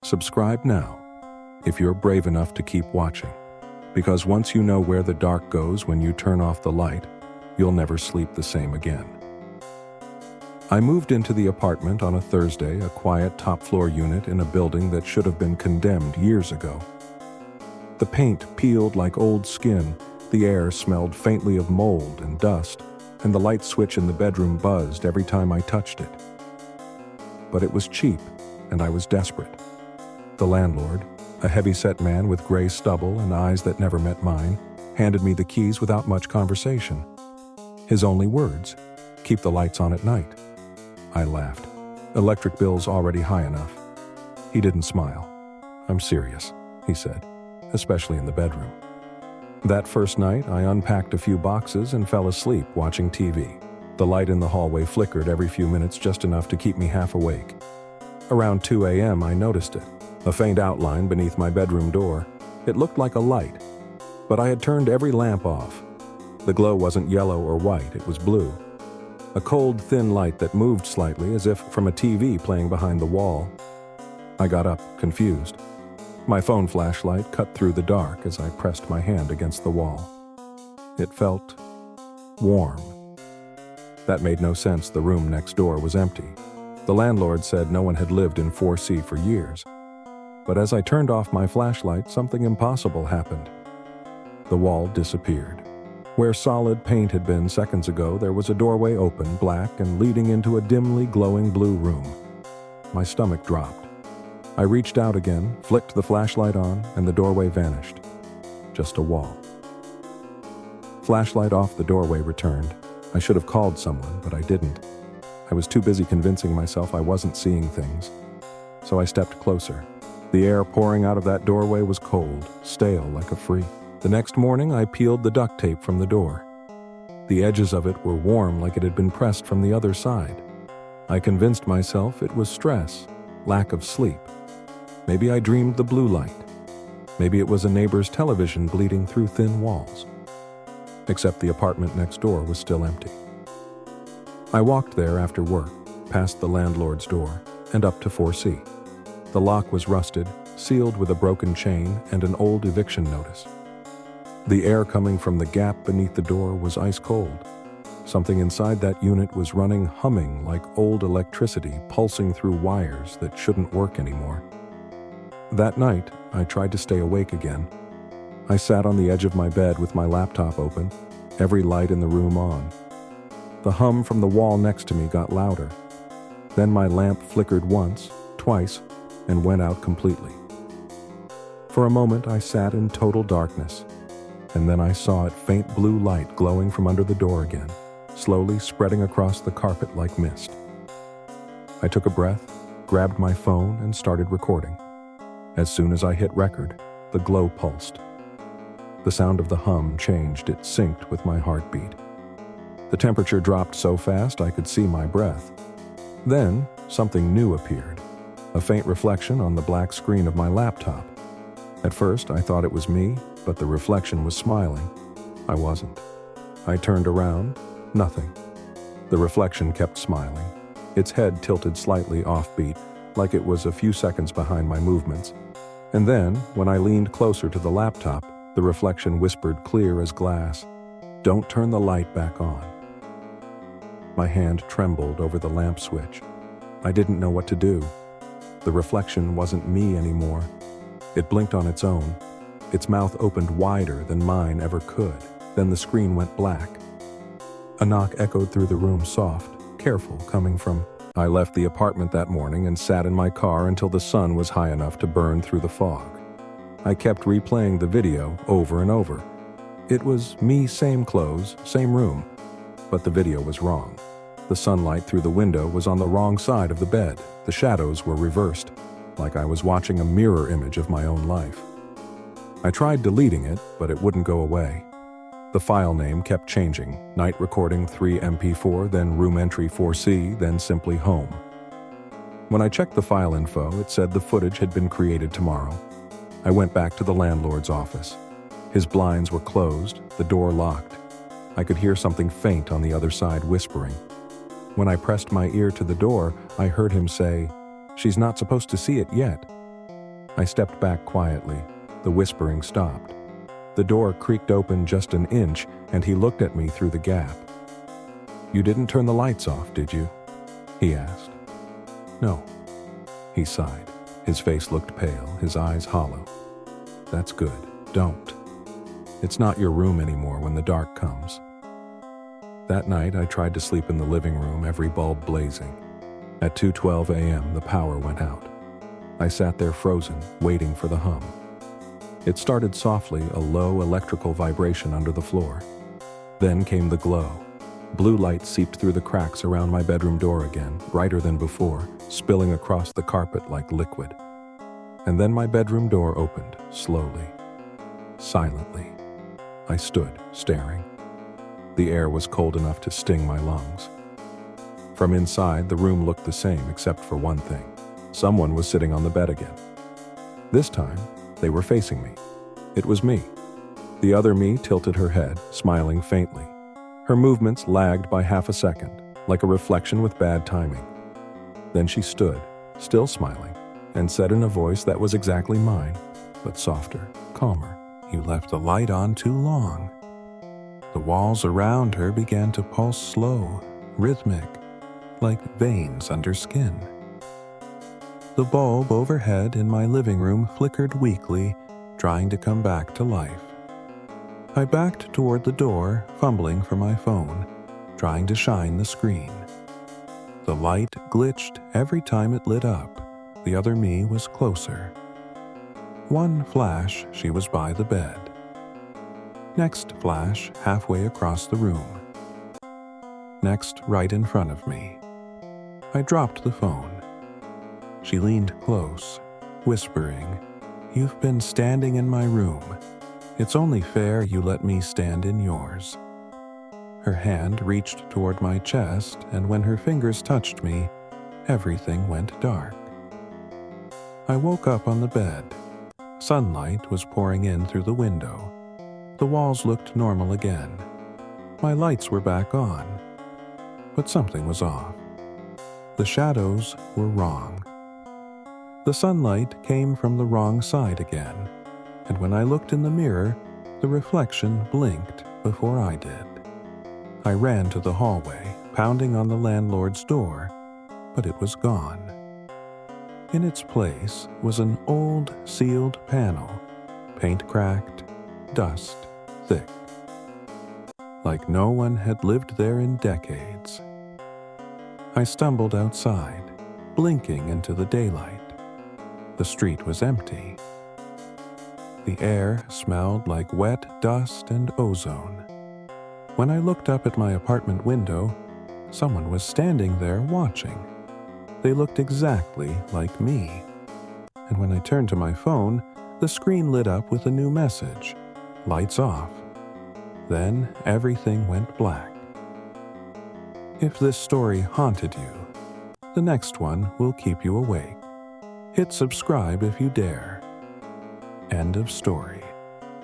Subscribe now, if you're brave enough to keep watching, because once you know where the dark goes when you turn off the light, you'll never sleep the same again. I moved into the apartment on a Thursday, a quiet top-floor unit in a building that should have been condemned years ago. The paint peeled like old skin, the air smelled faintly of mold and dust, and the light switch in the bedroom buzzed every time I touched it. But it was cheap, and I was desperate. The landlord, a heavy-set man with gray stubble and eyes that never met mine, handed me the keys without much conversation. His only words, "Keep the lights on at night." I laughed. Electric bills already high enough. He didn't smile. "I'm serious," he said, especially in the bedroom. That first night, I unpacked a few boxes and fell asleep watching TV. The light in the hallway flickered every few minutes, just enough to keep me half awake. Around 2 a.m., I noticed it, a faint outline beneath my bedroom door. It looked like a light, but I had turned every lamp off. The glow wasn't yellow or white, it was blue. A cold, thin light that moved slightly, as if from a TV playing behind the wall. I got up, confused. My phone flashlight cut through the dark as I pressed my hand against the wall. It felt warm. That made no sense. The room next door was empty. The landlord said no one had lived in 4C for years. But as I turned off my flashlight, something impossible happened. The wall disappeared. Where solid paint had been seconds ago, there was a doorway open, black, and leading into a dimly glowing blue room. My stomach dropped. I reached out again, flicked the flashlight on, and the doorway vanished. Just a wall. Flashlight off, the doorway returned. I should have called someone, but I didn't. I was too busy convincing myself I wasn't seeing things. So I stepped closer. The air pouring out of that doorway was cold, stale like a freak. The next morning, I peeled the duct tape from the door. The edges of it were warm, like it had been pressed from the other side. I convinced myself it was stress, lack of sleep. Maybe I dreamed the blue light. Maybe it was a neighbor's television bleeding through thin walls. Except the apartment next door was still empty. I walked there after work, past the landlord's door, and up to 4C. The lock was rusted, sealed with a broken chain and an old eviction notice. The air coming from the gap beneath the door was ice cold. Something inside that unit was running, humming like old electricity, pulsing through wires that shouldn't work anymore. That night, I tried to stay awake again. I sat on the edge of my bed with my laptop open, every light in the room on. The hum from the wall next to me got louder. Then my lamp flickered once, twice, and went out completely. For a moment, I sat in total darkness. And then I saw it, faint blue light glowing from under the door again, slowly spreading across the carpet like mist. I took a breath, grabbed my phone, and started recording. As soon as I hit record, the glow pulsed. The sound of the hum changed, it synced with my heartbeat. The temperature dropped so fast I could see my breath. Then, something new appeared, a faint reflection on the black screen of my laptop. At first, I thought it was me, but the reflection was smiling. I wasn't. I turned around, nothing. The reflection kept smiling, its head tilted slightly offbeat, like it was a few seconds behind my movements. And then, when I leaned closer to the laptop, the reflection whispered clear as glass, "Don't turn the light back on." My hand trembled over the lamp switch. I didn't know what to do. The reflection wasn't me anymore. It blinked on its own. Its mouth opened wider than mine ever could. Then the screen went black. A knock echoed through the room, soft, careful, coming from... I left the apartment that morning and sat in my car until the sun was high enough to burn through the fog. I kept replaying the video over and over. It was me, same clothes, same room. But the video was wrong. The sunlight through the window was on the wrong side of the bed. The shadows were reversed, like I was watching a mirror image of my own life. I tried deleting it, but it wouldn't go away. The file name kept changing, night recording 3 MP4, then room entry 4C, then simply home. When I checked the file info, it said the footage had been created tomorrow. I went back to the landlord's office. His blinds were closed, the door locked. I could hear something faint on the other side whispering. When I pressed my ear to the door, I heard him say, "She's not supposed to see it yet." I stepped back quietly. The whispering stopped. The door creaked open just an inch, and he looked at me through the gap. "You didn't turn the lights off, did you?" he asked. "No." He sighed. His face looked pale, his eyes hollow. "That's good. Don't. It's not your room anymore when the dark comes." That night, I tried to sleep in the living room, every bulb blazing. At 2:12 a.m., the power went out. I sat there frozen, waiting for the hum. It started softly, a low electrical vibration under the floor. Then came the glow. Blue light seeped through the cracks around my bedroom door again, brighter than before, spilling across the carpet like liquid. And then my bedroom door opened, slowly, silently. I stood, staring. The air was cold enough to sting my lungs. From inside, the room looked the same except for one thing. Someone was sitting on the bed again. This time, they were facing me. It was me. The other me tilted her head, smiling faintly. Her movements lagged by half a second, like a reflection with bad timing. Then she stood, still smiling, and said in a voice that was exactly mine, but softer, calmer, "You left the light on too long." The walls around her began to pulse slow, rhythmic, like veins under skin. The bulb overhead in my living room flickered weakly, trying to come back to life. I backed toward the door, fumbling for my phone, trying to shine the screen. The light glitched every time it lit up. The other me was closer. One flash, she was by the bed. Next flash, halfway across the room. Next, right in front of me. I dropped the phone. She leaned close, whispering, "You've been standing in my room. It's only fair you let me stand in yours." Her hand reached toward my chest, and when her fingers touched me, everything went dark. I woke up on the bed. Sunlight was pouring in through the window. The walls looked normal again. My lights were back on. But something was off. The shadows were wrong. The sunlight came from the wrong side again, and when I looked in the mirror, the reflection blinked before I did. I ran to the hallway, pounding on the landlord's door, but it was gone. In its place was an old sealed panel, paint cracked, dust thick. Like no one had lived there in decades. I stumbled outside, blinking into the daylight. The street was empty. The air smelled like wet dust and ozone. When I looked up at my apartment window, someone was standing there watching. They looked exactly like me. And when I turned to my phone, the screen lit up with a new message, "Lights off." Then everything went black. If this story haunted you, the next one will keep you awake. Hit subscribe if you dare. End of story.